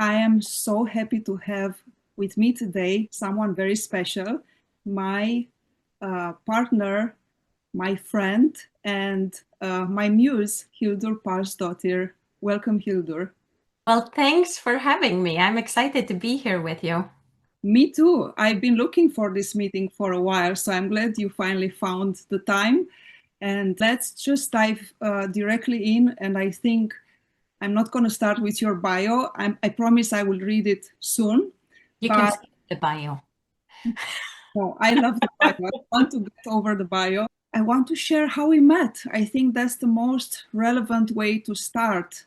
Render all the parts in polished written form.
I am so happy to have with me today someone very special, my partner, my friend, and my muse, Hildur Palsdottir. Welcome, Hildur. Well, thanks for having me. I'm excited to be here with you. Me too. I've been looking for this meeting for a while, so I'm glad you finally found the time. And let's just dive directly in. And I think I'm not going to start with your bio. I promise I will read it soon. You can But skip the bio. no, I love the bio. I want to get over the bio. I want to share how we met. I think that's the most relevant way to start.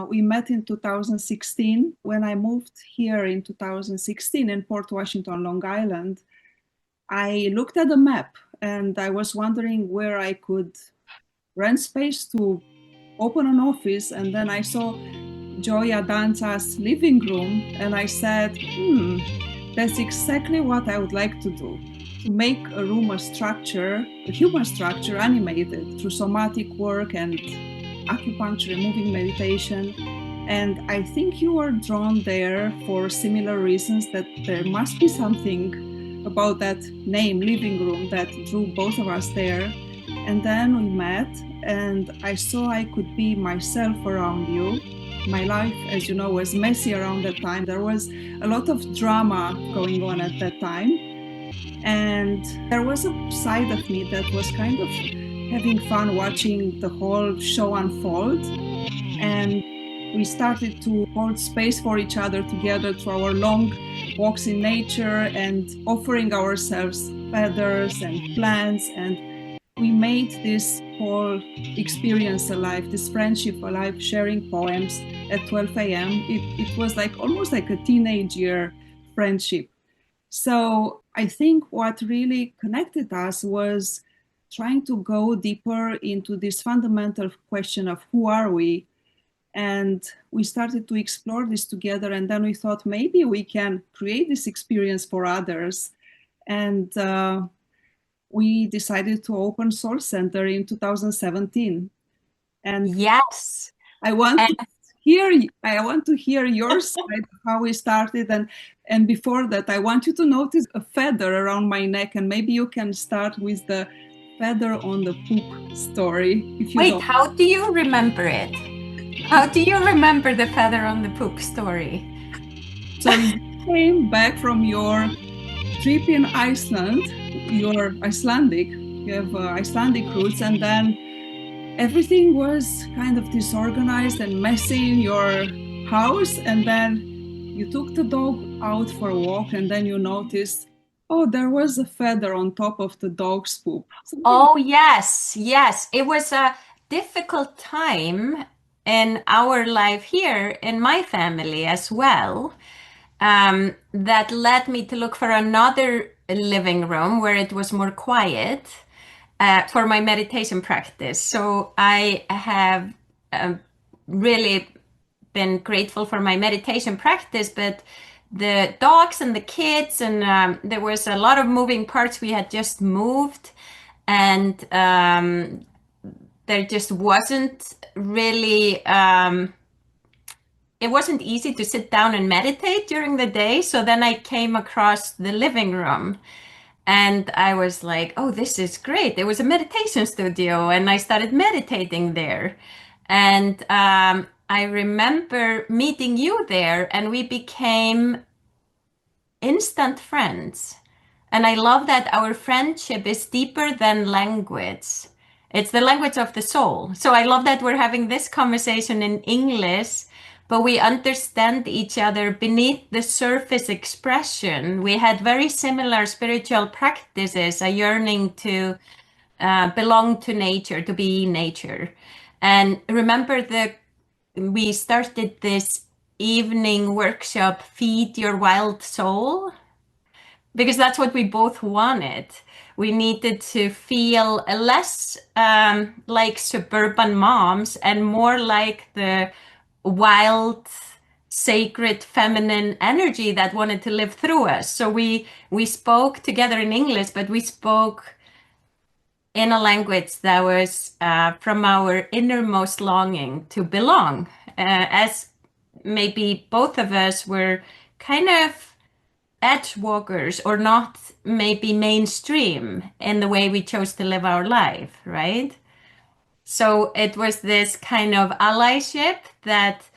We met in 2016 when I moved here in 2016 in Port Washington, Long Island. I looked at the map and I was wondering where I could rent space to open an office. And then I saw Gioia Danza's living room and I said, that's exactly what I would like to do. To make a room a structure, a human structure, animated through somatic work and acupuncture and moving meditation. And I think you were drawn there for similar reasons, that there must be something about that name, living room, that drew both of us there. And then we met and I saw I could be myself around you. My life, as you know, was messy around that time. There was a lot of drama going on at that time. And there was a side of me that was kind of having fun watching the whole show unfold. And we started to hold space for each other together through our long walks in nature and offering ourselves feathers and plants. And we made this whole experience alive, this friendship alive, sharing poems at 12 a.m. It was like almost like a teenage year friendship. So I think what really connected us was trying to go deeper into this fundamental question of who are we? And we started to explore this together. And then we thought maybe we can create this experience for others. And we decided to open Soul Center in 2017. And yes, I want to hear your side of how we started, and before that, I want you to notice a feather around my neck, and maybe you can start with the feather on the poop story. If you Wait, don't. how do you remember it? How do you remember the feather on the poop story? So you came back from your trip in Iceland. You're Icelandic. You have Icelandic roots, and then everything was kind of disorganized and messy in your house. And then you took the dog out for a walk, and then you noticed, oh, there was a feather on top of the dog's poop. Oh, yes, yes. It was a difficult time in our life here in my family as well. That led me to look for another living room where it was more quiet for my meditation practice. So I have really been grateful for my meditation practice, but the dogs and the kids, and there was a lot of moving parts. We had just moved, and there just wasn't really it wasn't easy to sit down and meditate during the day. So then I came across the living room and I was like, oh, this is great. There was a meditation studio and I started meditating there. And I remember meeting you there and we became instant friends. And I love that our friendship is deeper than language. It's the language of the soul. So I love that we're having this conversation in English, but we understand each other beneath the surface expression. We had very similar spiritual practices, a yearning to belong to nature, to be nature. And remember we started this evening workshop, Feed Your Wild Soul, because that's what we both wanted. We needed to feel less like suburban moms and more like the wild, sacred, feminine energy that wanted to live through us. So we spoke together in English, but we spoke in a language that was from our innermost longing to belong. As maybe both of us were kind of edge walkers or not maybe mainstream in the way we chose to live our life, right? So it was this kind of allyship that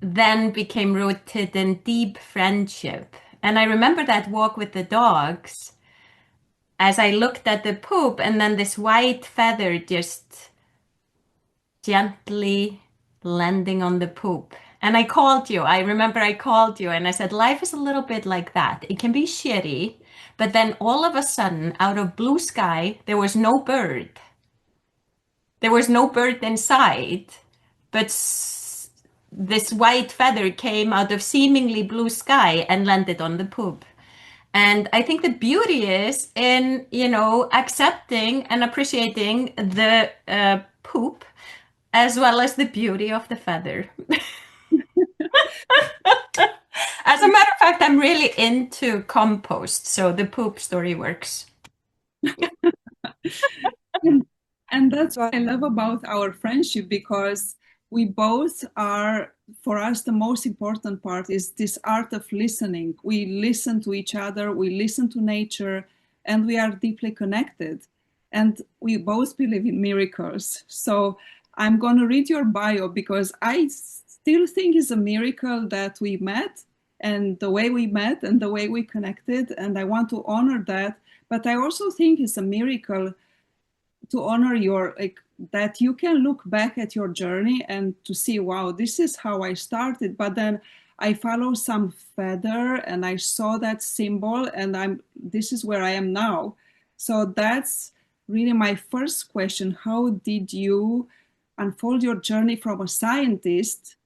then became rooted in deep friendship. And I remember that walk with the dogs as I looked at the poop, and then this white feather just gently landing on the poop. And I called you. I remember I called you and I said, life is a little bit like that. It can be shitty, but then all of a sudden, out of blue sky, there was no bird. There was no bird in sight, but this white feather came out of seemingly blue sky and landed on the poop. And I think the beauty is in, accepting and appreciating the poop as well as the beauty of the feather. As a matter of fact, I'm really into compost, so the poop story works. And that's what I love about our friendship, because we both are, for us, the most important part is this art of listening. We listen to each other, we listen to nature, and we are deeply connected. And we both believe in miracles. So I'm going to read your bio because I still think it's a miracle that we met and the way we met and the way we connected. And I want to honor that. But I also think it's a miracle to honor your, like, that you can look back at your journey and to see, wow, this is how I started, but then I follow some feather and I saw that symbol and this is where I am now. So that's really my first question. How did you unfold your journey from a scientist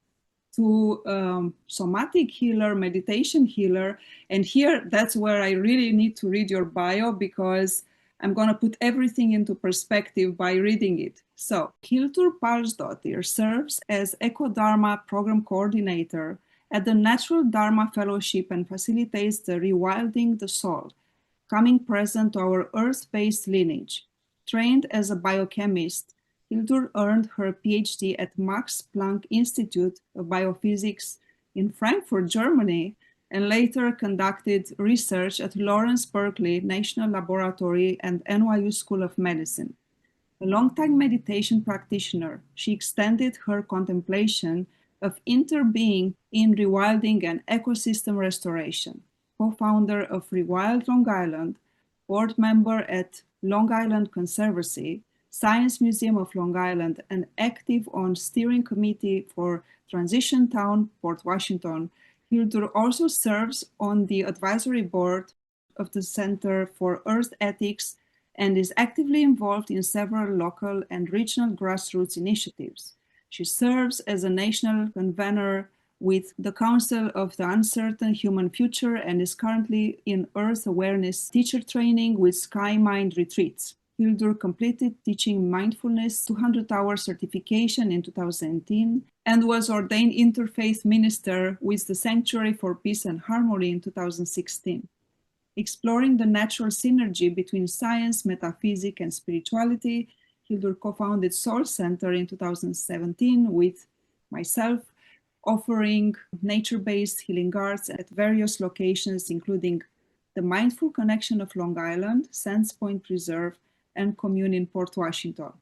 to somatic healer, meditation healer? And here, that's where I really need to read your bio, because I'm going to put everything into perspective by reading it. So, Hildur Palsdottir serves as EcoDharma Program Coordinator at the Natural Dharma Fellowship and facilitates the Rewilding the Soul, coming present to our Earth-Based Lineage. Trained as a biochemist, Hildur earned her PhD at Max Planck Institute of Biophysics in Frankfurt, Germany, and later conducted research at Lawrence Berkeley National Laboratory and NYU School of Medicine. A longtime meditation practitioner, she extended her contemplation of interbeing in rewilding and ecosystem restoration. Co-founder of Rewild Long Island, board member at Long Island Conservancy, Science Museum of Long Island, and active on steering committee for Transition Town, Port Washington, Hildur also serves on the advisory board of the Center for Earth Ethics and is actively involved in several local and regional grassroots initiatives. She serves as a national convener with the Council of the Uncertain Human Future and is currently in Earth Awareness teacher training with Sky Mind retreats. Hildur completed teaching mindfulness 200-hour certification in 2018 and was ordained interfaith minister with the Sanctuary for Peace and Harmony in 2016. Exploring the natural synergy between science, metaphysics, and spirituality, Hildur co-founded Soul Center in 2017 with myself, offering nature-based healing arts at various locations, including the Mindful Connection of Long Island, Sands Point Preserve, and Commune in Port Washington.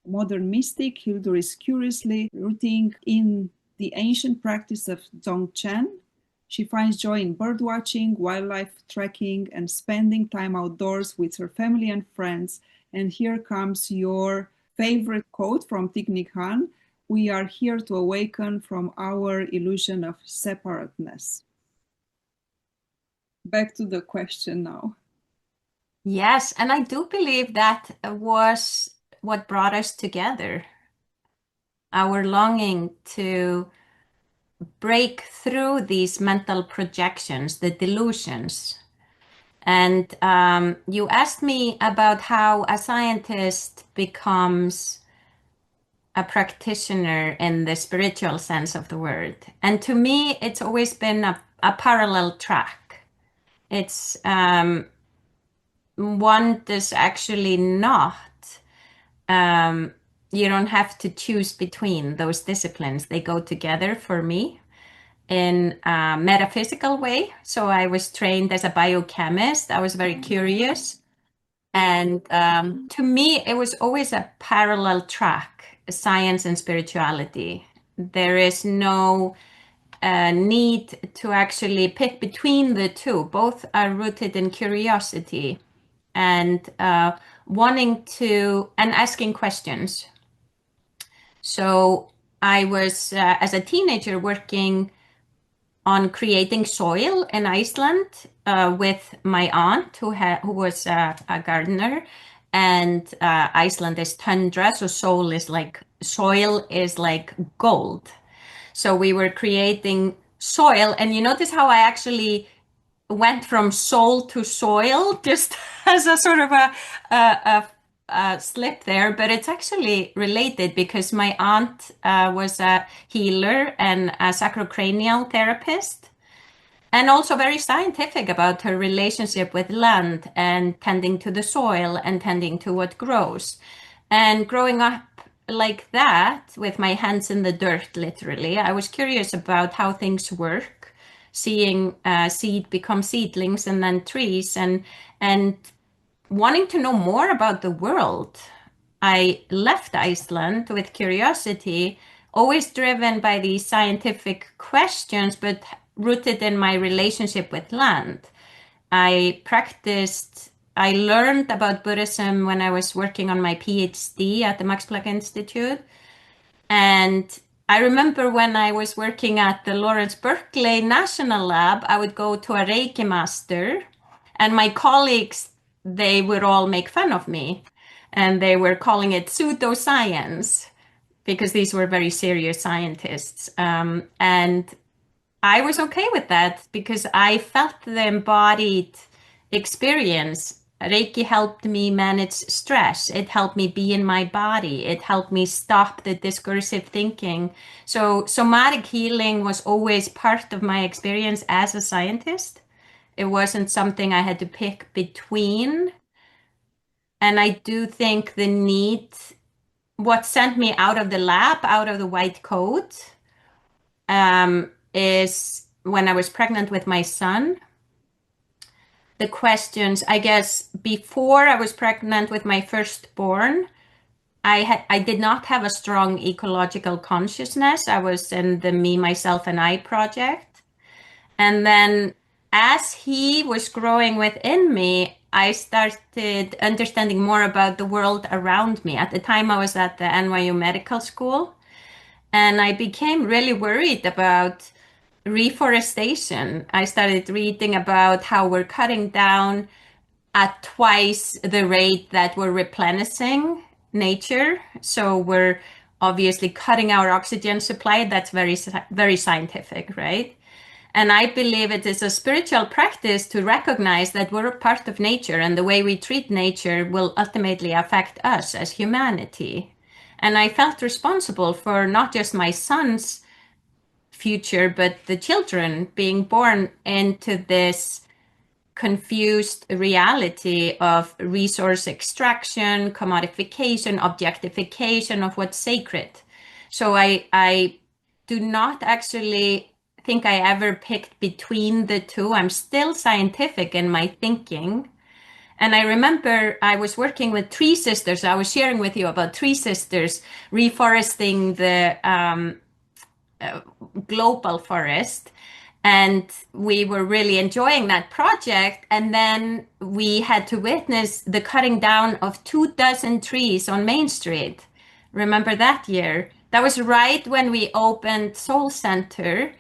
Modern mystic, Hildur is curiously rooting in the ancient practice of Dzogchen. She finds joy in birdwatching, wildlife tracking, and spending time outdoors with her family and friends. And here comes your favorite quote from Thich Nhat Hanh: "We are here to awaken from our illusion of separateness." Back to the question now. Yes, and I do believe that was what brought us together. Our longing to break through these mental projections, the delusions. And you asked me about how a scientist becomes a practitioner in the spiritual sense of the word. And to me, it's always been a parallel track. It's one does actually not, you don't have to choose between those disciplines. They go together for me. in a metaphysical way. So I was trained as a biochemist. I was very curious. And to me, it was always a parallel track, science and spirituality. There is no need to actually pick between the two. Both are rooted in curiosity and wanting to and asking questions. So I was, as a teenager, working on creating soil in Iceland with my aunt, who was a gardener. And Iceland is tundra, so soil is like gold. So we were creating soil, and you notice how I actually went from soul to soil just as a sort of a slip there, but it's actually related because my aunt was a healer and a sacrocranial therapist, and also very scientific about her relationship with land and tending to the soil and tending to what grows. And growing up like that, with my hands in the dirt, literally, I was curious about how things work, seeing seed become seedlings and then trees, and wanting to know more about the world. I left Iceland with curiosity, always driven by these scientific questions, but rooted in my relationship with land. I learned about Buddhism when I was working on my PhD at the Max Planck Institute. And I remember when I was working at the Lawrence Berkeley National Lab, I would go to a Reiki master, and my colleagues, they would all make fun of me. And they were calling it pseudoscience because these were very serious scientists. And I was okay with that because I felt the embodied experience. Reiki helped me manage stress. It helped me be in my body. It helped me stop the discursive thinking. So somatic healing was always part of my experience as a scientist. It wasn't something I had to pick between. And I do think what sent me out of the lab, out of the white coat, is when I was pregnant with my son. The questions, I guess, before I was pregnant with my firstborn, I did not have a strong ecological consciousness. I was in the me, myself, and I project. And then as he was growing within me, I started understanding more about the world around me. At the time, I was at the NYU Medical School, and I became really worried about reforestation. I started reading about how we're cutting down at twice the rate that we're replenishing nature. So we're obviously cutting our oxygen supply. That's very, very scientific, right? And I believe it is a spiritual practice to recognize that we're a part of nature, and the way we treat nature will ultimately affect us as humanity. And I felt responsible for not just my son's future, but the children being born into this confused reality of resource extraction, commodification, objectification of what's sacred. So I do not actually think I ever picked between the two. I'm still scientific in my thinking. And I remember I was working with Tree Sisters. I was sharing with you about Tree Sisters reforesting the global forest. And we were really enjoying that project. And then we had to witness the cutting down of 24 trees on Main Street. Remember that year? That was right when we opened Soul Center.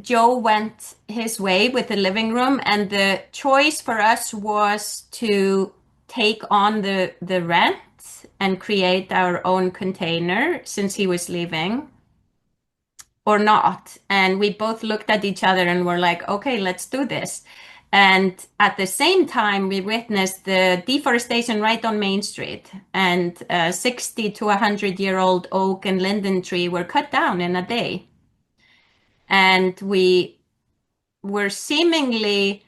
Joe went his way with the living room, and the choice for us was to take on the rent and create our own container since he was leaving, or not. And we both looked at each other and were like, okay, let's do this. And at the same time, we witnessed the deforestation right on Main Street, and 60 to 100-year-old oak and linden tree were cut down in a day. And we were seemingly,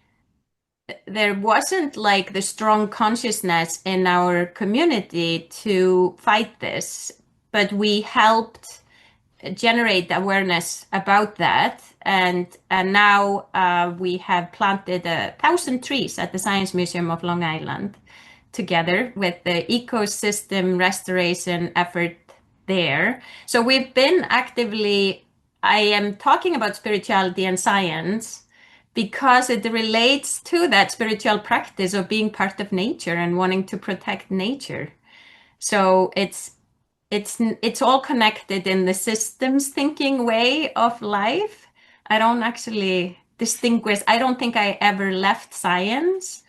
there wasn't like the strong consciousness in our community to fight this, but we helped generate awareness about that. And now we have planted 1,000 trees at the Science Museum of Long Island together with the ecosystem restoration effort there. So we've been actively, I am talking about spirituality and science because it relates to that spiritual practice of being part of nature and wanting to protect nature. So it's all connected in the systems thinking way of life. I don't actually distinguish. I don't think I ever left science.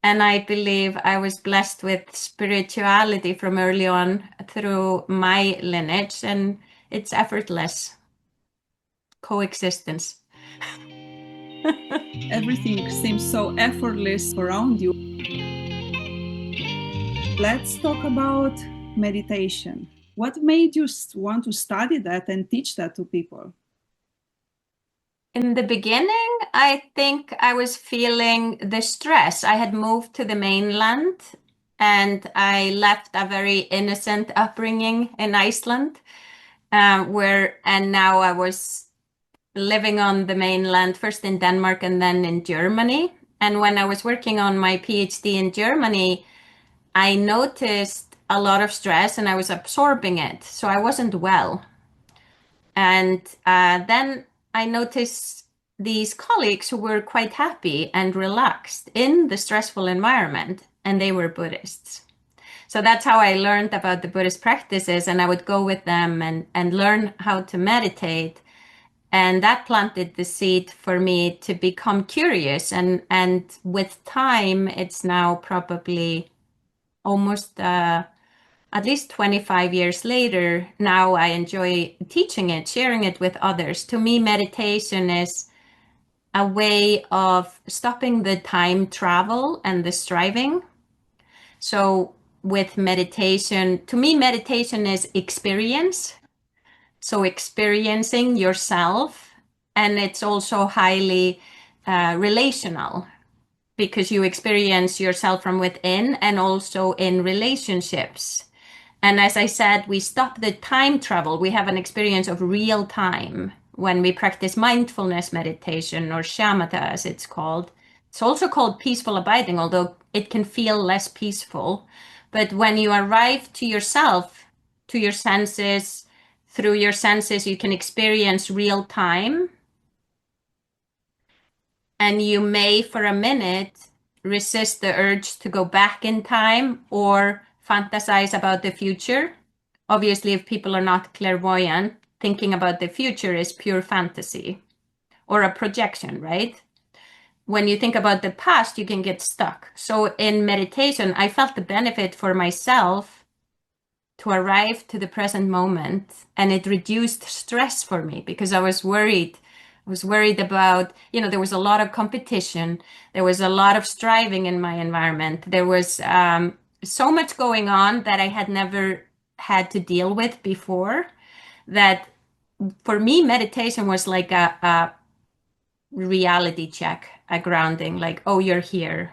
And I believe I was blessed with spirituality from early on through my lineage, and it's effortless coexistence. Everything seems so effortless around you. Let's talk about meditation. What made you want to study that and teach that to people? In the beginning, I think I was feeling the stress. I had moved to the mainland and I left a very innocent upbringing in Iceland, and now I was living on the mainland, first in Denmark and then in Germany. And when I was working on my PhD in Germany, I noticed a lot of stress and I was absorbing it. So I wasn't well. And then I noticed these colleagues who were quite happy and relaxed in the stressful environment, and they were Buddhists. So that's how I learned about the Buddhist practices, and I would go with them and learn how to meditate. And that planted the seed for me to become curious. And with time, it's now probably almost at least 25 years later, now I enjoy teaching it, sharing it with others. To me, meditation is a way of stopping the time travel and the striving. So with meditation, to me, meditation is experience. So experiencing yourself, and it's also highly relational because you experience yourself from within and also in relationships. And as I said, we stop the time travel. We have an experience of real time when we practice mindfulness meditation, or shamatha as it's called. It's also called peaceful abiding, although it can feel less peaceful. But when you arrive to yourself, to your senses, through your senses, you can experience real time. And you may, for a minute, resist the urge to go back in time or fantasize about the future. Obviously, if people are not clairvoyant, thinking about the future is pure fantasy or a projection, right? When you think about the past, you can get stuck. So in meditation, I felt the benefit for myself to arrive to the present moment, and it reduced stress for me because I was worried. I was worried about, there was a lot of competition. There was a lot of striving in my environment. There was so much going on that I had never had to deal with before, that for me, meditation was like a reality check, a grounding, like, oh, you're here.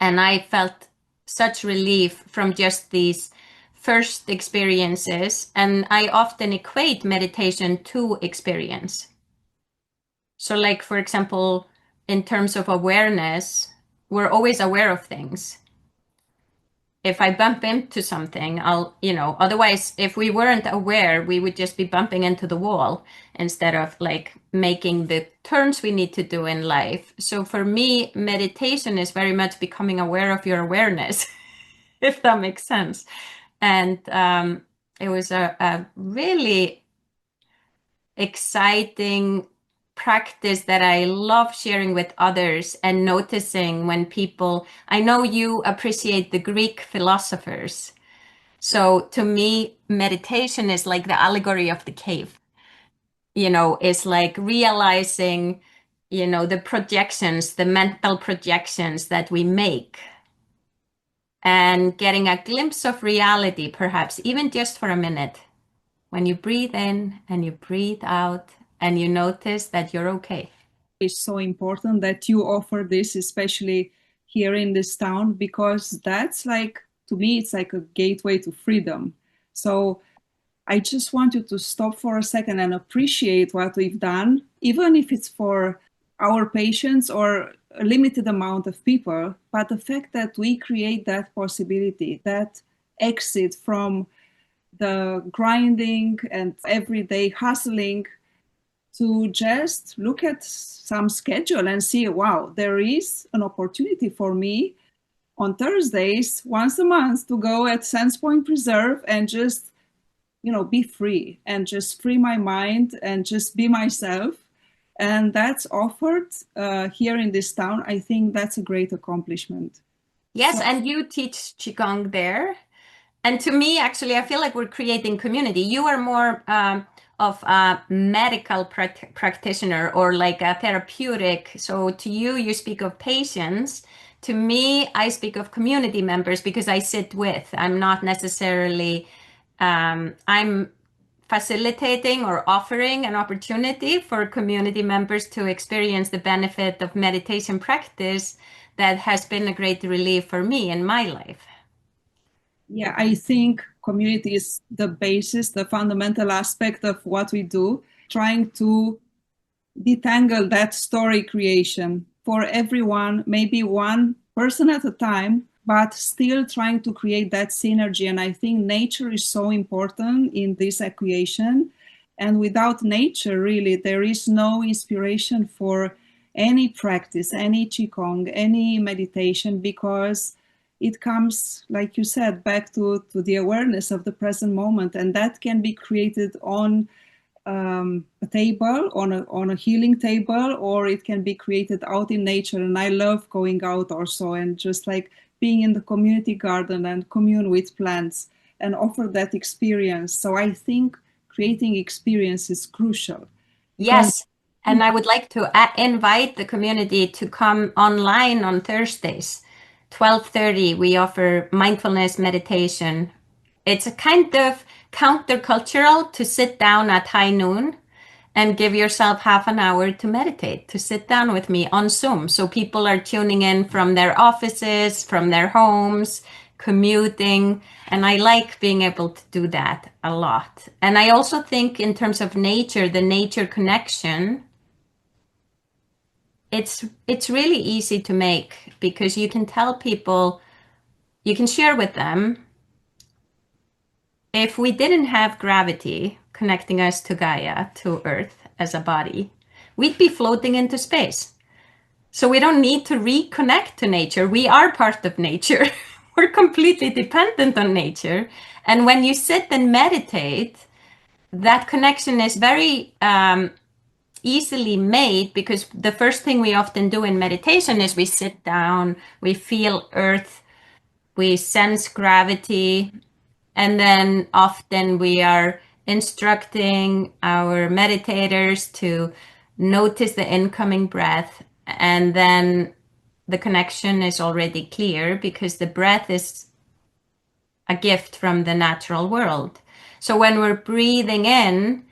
And I felt such relief from just these first experiences. And I often equate meditation to experience. So like, for example, in terms of awareness, we're always aware of things. If I bump into something, otherwise, if we weren't aware, we would just be bumping into the wall instead of like making the turns we need to do in life. So for me, meditation is very much becoming aware of your awareness, if that makes sense. And it was a really exciting practice that I love sharing with others and noticing when people, I know you appreciate the Greek philosophers. So to me, meditation is like the allegory of the cave. It's like realizing, the projections, the mental projections that we make, and getting a glimpse of reality, perhaps even just for a minute, when you breathe in and you breathe out and you notice that you're okay. It's so important that you offer this, especially here in this town, because that's like, to me, it's like a gateway to freedom. So I just want you to stop for a second and appreciate what we've done, even if it's for our patients or a limited amount of people. But the fact that we create that possibility, that exit from the grinding and everyday hustling, to just look at some schedule and see, wow, there is an opportunity for me on Thursdays, once a month, to go at Sands Point Preserve and just, be free and just free my mind and just be myself. And that's offered here in this town. I think that's a great accomplishment. Yes, and you teach Qigong there. And to me, actually, I feel like we're creating community. You are more of a medical practitioner or like a therapeutic. So to you, you speak of patients. To me, I speak of community members because I sit with. I'm not necessarily, I'm facilitating or offering an opportunity for community members to experience the benefit of meditation practice that has been a great relief for me in my life. Yeah, I think community is the basis, the fundamental aspect of what we do, trying to detangle that story creation for everyone, maybe one person at a time, but still trying to create that synergy. And I think nature is so important in this equation. And without nature, really, there is no inspiration for any practice, any Qigong, any meditation, because it comes, like you said, back to the awareness of the present moment. And that can be created on a table, on a healing table, or it can be created out in nature. And I love going out also and just like being in the community garden and commune with plants and offer that experience. So I think creating experience is crucial. Yes, and I would like to invite the community to come online on Thursdays, 12:30. We offer mindfulness meditation. It's a kind of countercultural to sit down at high noon and give yourself half an hour to meditate, to sit down with me on Zoom. So people are tuning in from their offices, from their homes, commuting. And I like being able to do that a lot. And I also think in terms of nature, the nature connection, it's really easy to make because you can tell people, you can share with them, if we didn't have gravity connecting us to Gaia, to Earth as a body, we'd be floating into space. So we don't need to reconnect to nature. We are part of nature. We're completely dependent on nature. And when you sit and meditate, that connection is very easily made because the first thing we often do in meditation is we sit down, we feel earth, we sense gravity, and then often we are instructing our meditators to notice the incoming breath, and then the connection is already clear because the breath is a gift from the natural world. So when we're breathing in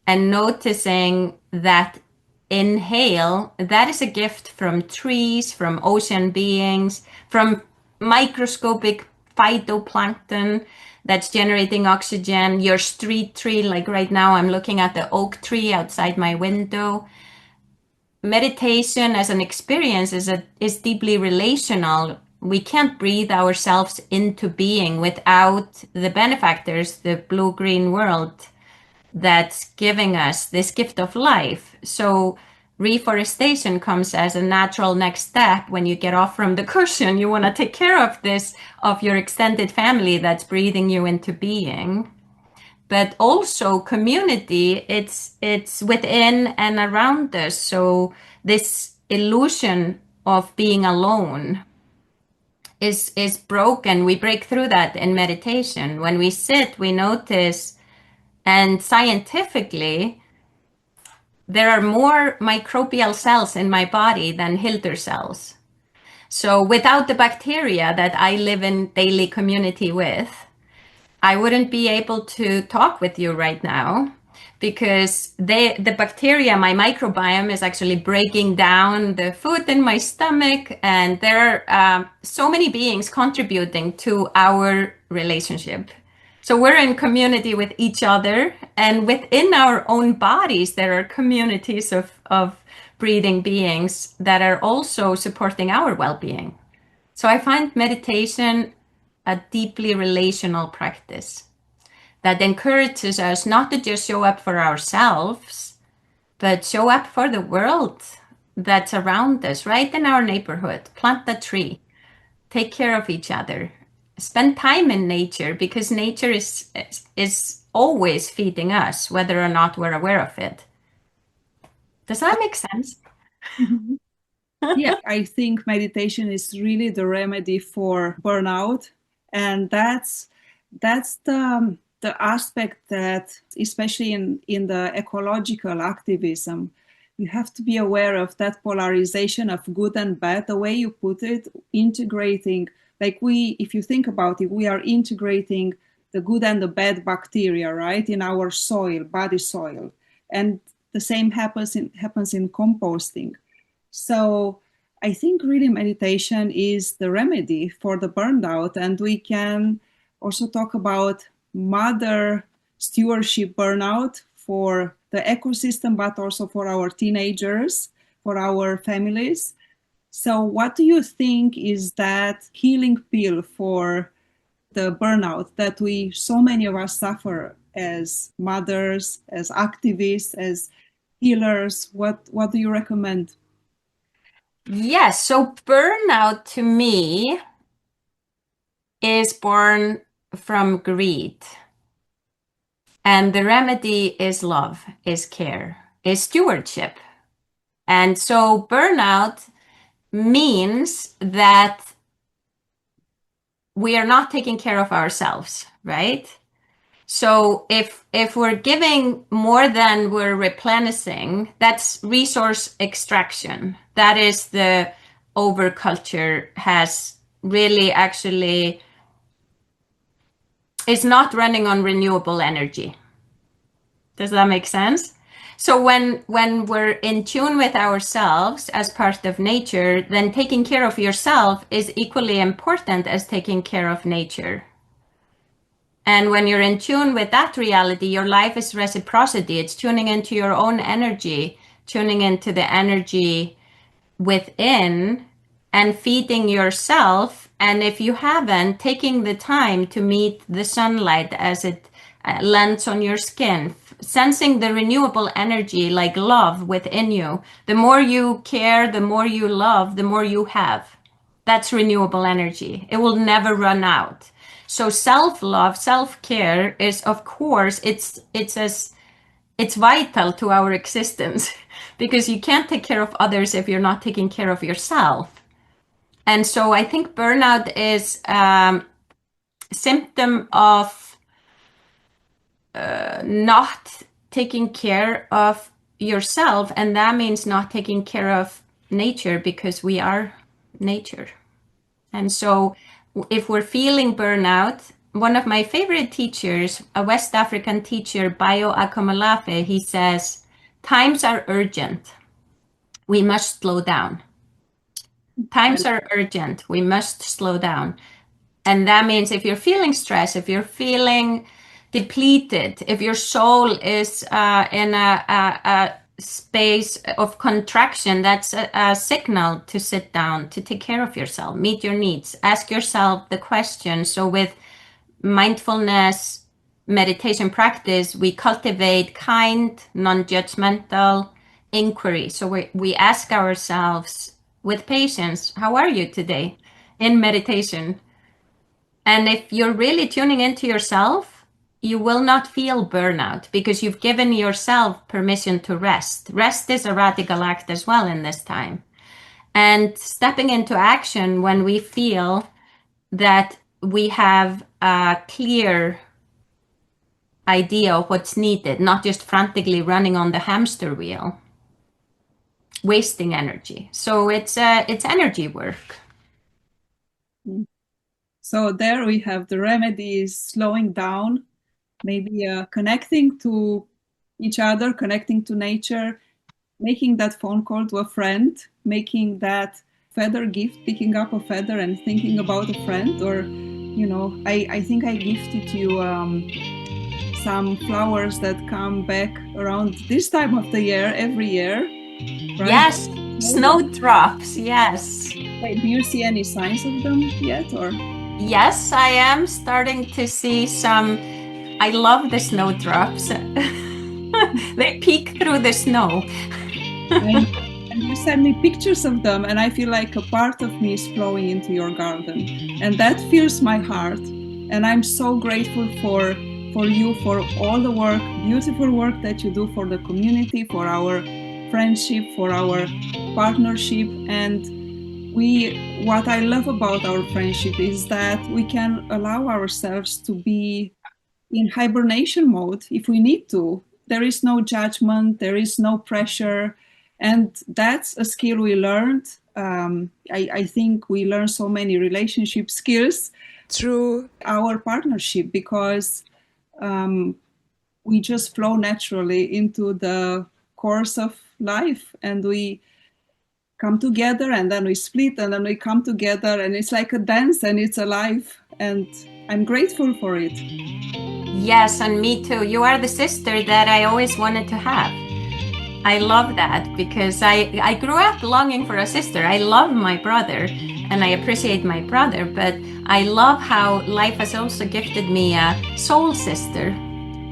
and noticing that inhale, that is a gift from trees, from ocean beings, from microscopic phytoplankton that's generating oxygen. Your street tree, like right now, I'm looking at the oak tree outside my window. Meditation as an experience is deeply relational. We can't breathe ourselves into being without the benefactors, the blue-green world that's giving us this gift of life. So reforestation comes as a natural next step. When you get off from the cushion, you want to take care of this, of your extended family that's breathing you into being. But also community, it's within and around us. So this illusion of being alone is broken. We break through that in meditation. When we sit, we notice, and scientifically, there are more microbial cells in my body than Hildur cells. So without the bacteria that I live in daily community with, I wouldn't be able to talk with you right now because the bacteria, my microbiome, is actually breaking down the food in my stomach. And there are so many beings contributing to our relationship. So we're in community with each other, and within our own bodies, there are communities of breathing beings that are also supporting our well-being. So I find meditation a deeply relational practice that encourages us not to just show up for ourselves, but show up for the world that's around us, right in our neighborhood. Plant a tree, take care of each other, spend time in nature, because nature is always feeding us, whether or not we're aware of it. Does that make sense? Mhm. Yeah, I think meditation is really the remedy for burnout, and that's the aspect that, especially in the ecological activism, you have to be aware of that polarization of good and bad. The way you put it, integrating, like if you think about it, we are integrating the good and the bad bacteria, right, in our soil, body soil, and the same happens in composting. So I think really meditation is the remedy for the burnout. And we can also talk about mother stewardship burnout for the ecosystem, but also for our teenagers, for our families. So what do you think is that healing pill for the burnout that so many of us suffer as mothers, as activists, as healers? What do you recommend? Yes, so burnout to me is born from greed. And the remedy is love, is care, is stewardship. And so burnout means that we are not taking care of ourselves, right? So if we're giving more than we're replenishing, that's resource extraction. That is the overculture has really actually is not running on renewable energy. Does that make sense? So when we're in tune with ourselves as part of nature, then taking care of yourself is equally important as taking care of nature. And when you're in tune with that reality, your life is reciprocity. It's tuning into your own energy, tuning into the energy within and feeding yourself. And if you haven't, taking the time to meet the sunlight as it lands on your skin, sensing the renewable energy like love within you. The more you care, the more you love, the more you have. That's renewable energy. It will never run out. So self-love, self-care is, of course, it's vital to our existence because you can't take care of others if you're not taking care of yourself. And so I think burnout is a symptom of not taking care of yourself, and that means not taking care of nature because we are nature. And so if we're feeling burnout, one of my favorite teachers, a West African teacher, Bio he says, times are urgent. We must slow down. Times are urgent. We must slow down. And that means if you're feeling stressed, if you're feeling depleted, if your soul is in a space of contraction, that's a signal to sit down, to take care of yourself, meet your needs, ask yourself the question. So with mindfulness meditation practice, we cultivate kind, non-judgmental inquiry. So we ask ourselves with patience, how are you today in meditation? And if you're really tuning into yourself, you will not feel burnout because you've given yourself permission to rest. Rest is a radical act as well in this time. And stepping into action when we feel that we have a clear idea of what's needed, not just frantically running on the hamster wheel, wasting energy. So it's energy work. So there we have the remedies: slowing down, maybe connecting to each other, connecting to nature, making that phone call to a friend, making that feather gift, picking up a feather and thinking about a friend, or I think I gifted you some flowers that come back around this time of the year every year, right? Yes, snowdrops, yes. Wait, do you see any signs of them yet, or? Yes, I am starting to see some. I love the snowdrops. They peek through the snow. And you send me pictures of them, and I feel like a part of me is flowing into your garden, and that fills my heart. And I'm so grateful for you, for all the work, beautiful work that you do for the community, for our friendship, for our partnership. And what I love about our friendship is that we can allow ourselves to be in hibernation mode if we need to. There is no judgment, there is no pressure. And that's a skill we learned. I think we learned so many relationship skills through our partnership, because we just flow naturally into the course of life, and we come together and then we split and then we come together, and it's like a dance and it's alive, and I'm grateful for it. Yes, and me too. You are the sister that I always wanted to have. I love that because I grew up longing for a sister. I love my brother and I appreciate my brother, but I love how life has also gifted me a soul sister.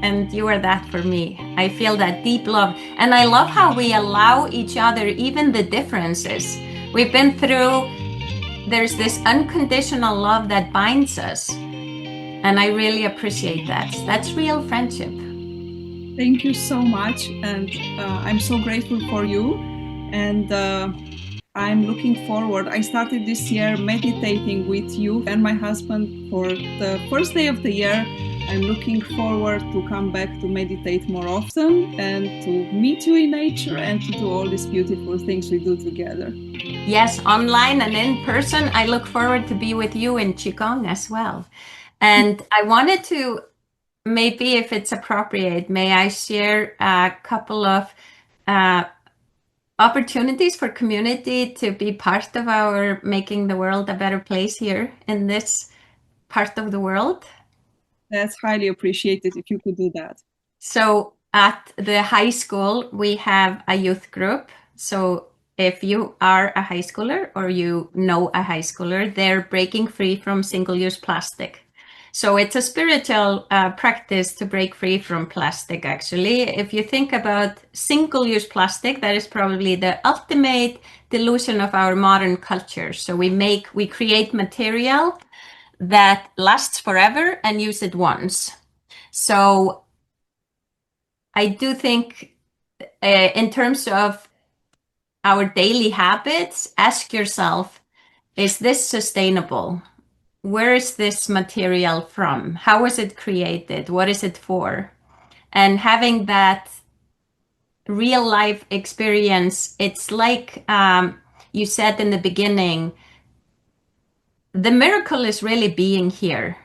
And you are that for me. I feel that deep love. And I love how we allow each other, even the differences. We've been through, there's this unconditional love that binds us. And I really appreciate that. That's real friendship. Thank you so much. And I'm so grateful for you. And I'm looking forward. I started this year meditating with you and my husband for the first day of the year. I'm looking forward to come back to meditate more often and to meet you in nature and to do all these beautiful things we do together. Yes, online and in person. I look forward to be with you in Qigong as well. And I wanted to, maybe if it's appropriate, may I share a couple of opportunities for community to be part of our making the world a better place here in this part of the world? That's highly appreciated if you could do that. So at the high school, we have a youth group. So if you are a high schooler or you know a high schooler, they're breaking free from single-use plastic. So it's a spiritual practice to break free from plastic, actually. If you think about single-use plastic, that is probably the ultimate delusion of our modern culture. So we create material that lasts forever and use it once. So I do think in terms of our daily habits, ask yourself, is this sustainable? Where is this material from? How was it created? What is it for? And having that real life experience, it's like you said in the beginning, the miracle is really being here.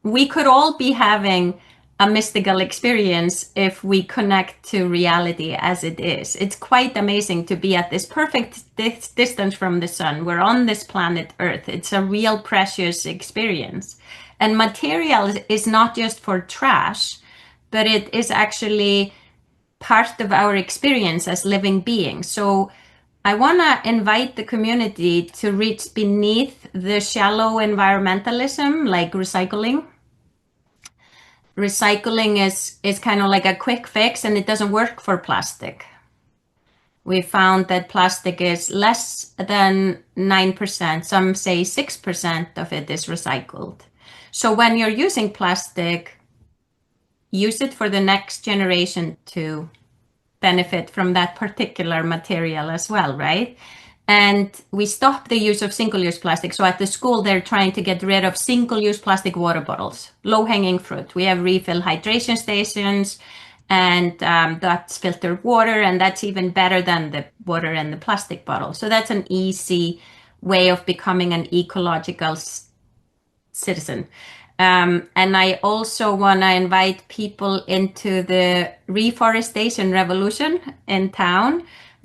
We could all be having a mystical experience if we connect to reality as it is. It's quite amazing to be at this perfect distance from the sun. We're on this planet Earth. It's a real precious experience. And material is not just for trash, but it is actually part of our experience as living beings. So I want to invite the community to reach beneath the shallow environmentalism, like recycling. Recycling is kind of like a quick fix, and it doesn't work for plastic. We found that plastic is less than 9%. Some say 6% of it is recycled. So when you're using plastic, use it for the next generation to benefit from that particular material as well, right? And we stopped the use of single-use plastic. So at the school, they're trying to get rid of single-use plastic water bottles, low-hanging fruit. We have refill hydration stations, and that's filtered water, and that's even better than the water in the plastic bottle. So that's an easy way of becoming an ecological citizen. And I also want to invite people into the reforestation revolution in town,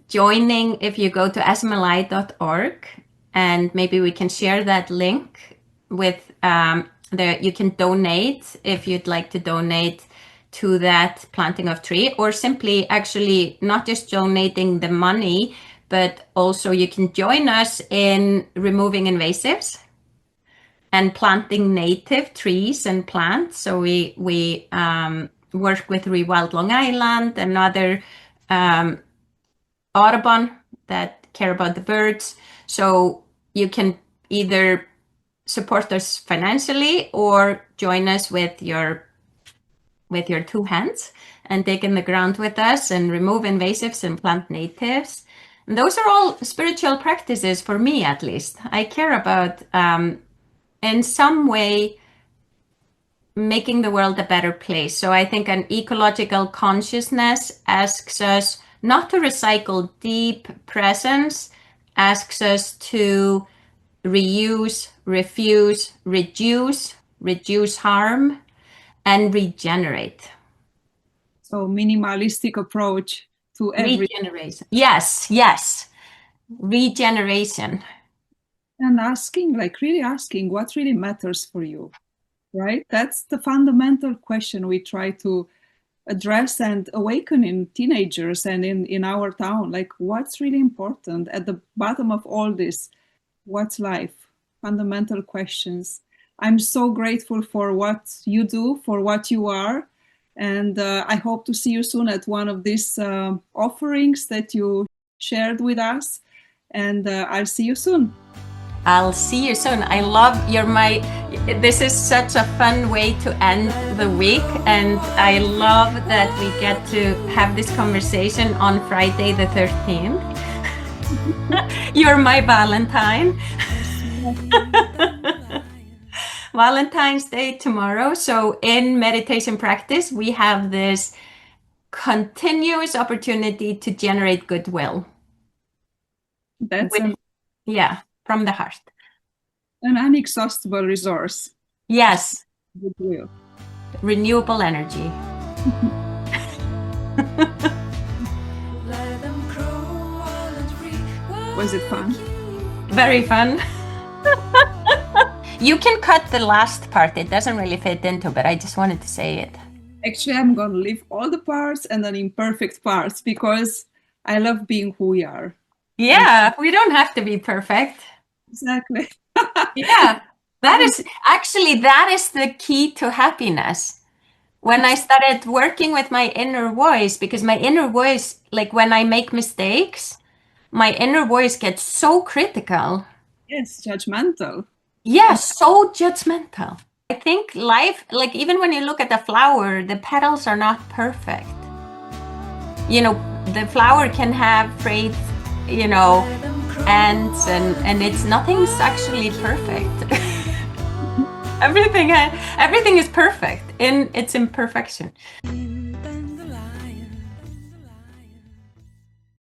joining if you go to smli.org, and maybe we can share that link with you can donate if you'd like to donate to that planting of tree, or simply actually not just donating the money, but also you can join us in removing invasives and planting native trees and plants. So we work with Rewild Long Island and other Audubon that care about the birds. So you can either support us financially or join us with your two hands and dig in the ground with us and remove invasives and plant natives. And those are all spiritual practices for me, at least. I care about in some way making the world a better place. So I think an ecological consciousness asks us not to recycle deep presence, asks us to reuse, refuse, reduce harm, and regenerate. So minimalistic approach to everything. Regeneration. Yes. Regeneration. And asking, really asking what really matters for you, right? That's the fundamental question we try to address and awaken in teenagers and in our town. Like, what's really important at the bottom of all this? What's life? Fundamental questions. I'm so grateful for what you do, for what you are. And I hope to see you soon at one of these offerings that you shared with us. And I'll see you soon. I'll see you soon. I love this is such a fun way to end the week. And I love that we get to have this conversation on Friday the 13th. You're my Valentine. Valentine's Day tomorrow. So in meditation practice, we have this continuous opportunity to generate goodwill. That's from the heart. An inexhaustible resource. Yes. Goodwill. Renewable energy. Was it fun? Very fun. You can cut the last part. It doesn't really fit into, but I just wanted to say it. Actually, I'm going to leave all the parts and then imperfect parts because I love being who we are. Yeah, we don't have to be perfect. Exactly. Yeah, that is the key to happiness. When I started working with my inner voice, because my inner voice, like when I make mistakes, my inner voice gets so critical. Yes, judgmental. Yes, so judgmental. I think life, like even when you look at the flower, the petals are not perfect. You know, the flower can have frayed, ends and nothing's actually perfect. Everything is perfect in its imperfection.